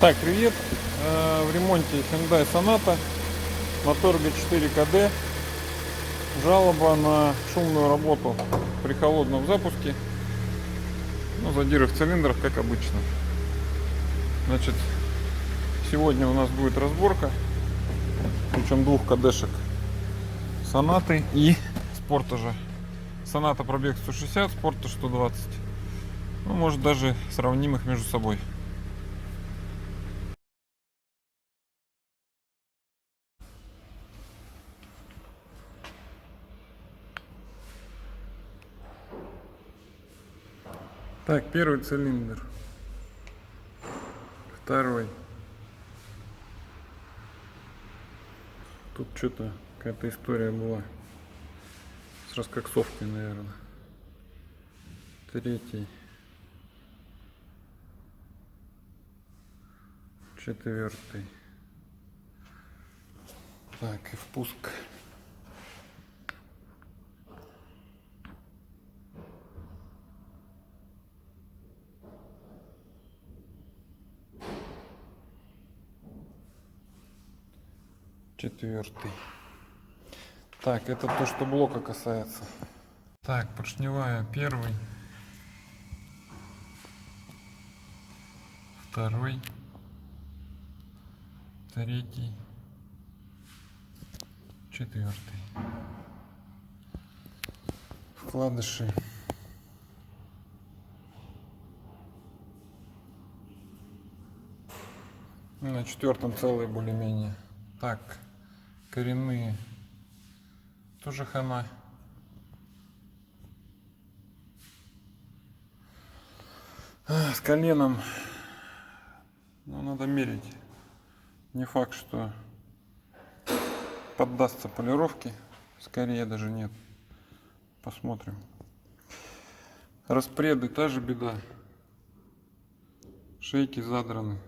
Так, привет! В ремонте Hyundai Sonata, мотор B4 KD, жалоба на шумную работу при холодном запуске, задиры в цилиндрах, как обычно. Значит, сегодня у нас будет разборка, причем двух кадешек Сонаты и Спортажа. Соната пробег 160, Спортаж 120. Может даже сравним их между собой. Так, первый цилиндр, второй. Тут что-то какая-то история была с раскоксовкой, наверное. Третий, четвертый. Так, и впуск. Четвертый. Так, это то, что блока касается. Так, поршневая первый, второй, третий, четвертый. Вкладыши. На четвертом целые более-менее. Так, коренные тоже хана. С коленом надо мерить. Не факт, что поддастся полировке. Скорее даже нет. Посмотрим. Распреды та же беда. Шейки задраны.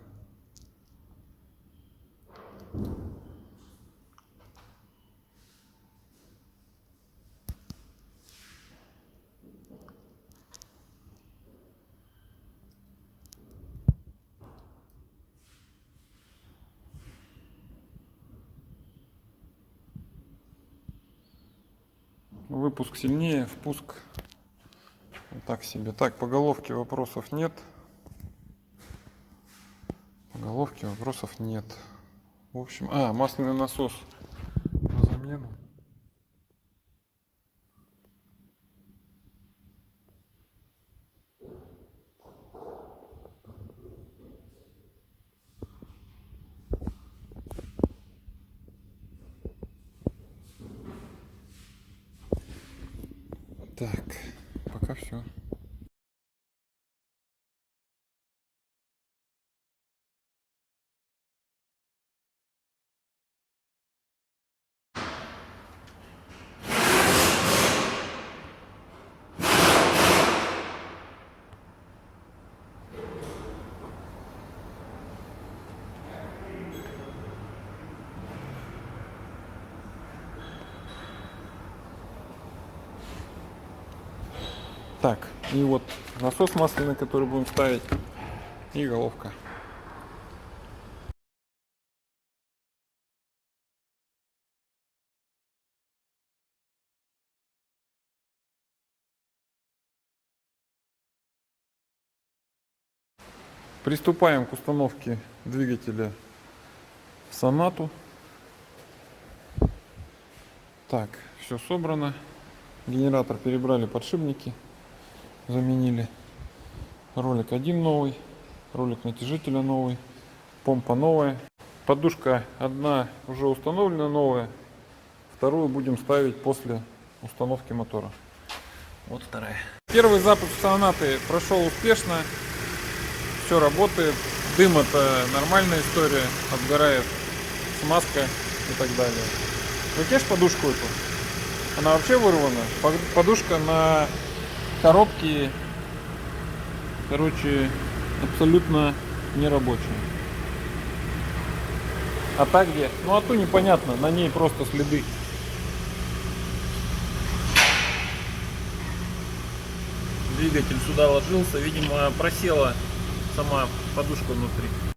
Выпуск сильнее, впуск так себе. Так, по головке вопросов нет. По головке вопросов нет. В общем, масляный насос на замену. Так, пока все. Так, и вот насос масляный, который будем ставить, и головка. Приступаем к установке двигателя в Сонату. Так, все собрано. Генератор перебрали, подшипники заменили. Ролик один новый, ролик натяжителя новый, помпа новая. Подушка одна уже установлена новая, вторую будем ставить после установки мотора. Вот вторая. Первый запуск Сонаты прошел успешно, все работает. Дым — это нормальная история, отгорает смазка и так далее. Выкинешь подушку эту? Она вообще вырвана. Подушка на коробке, абсолютно нерабочая. А та где? А ту непонятно, на ней просто следы. Двигатель сюда ложился, видимо, просела сама подушка внутри.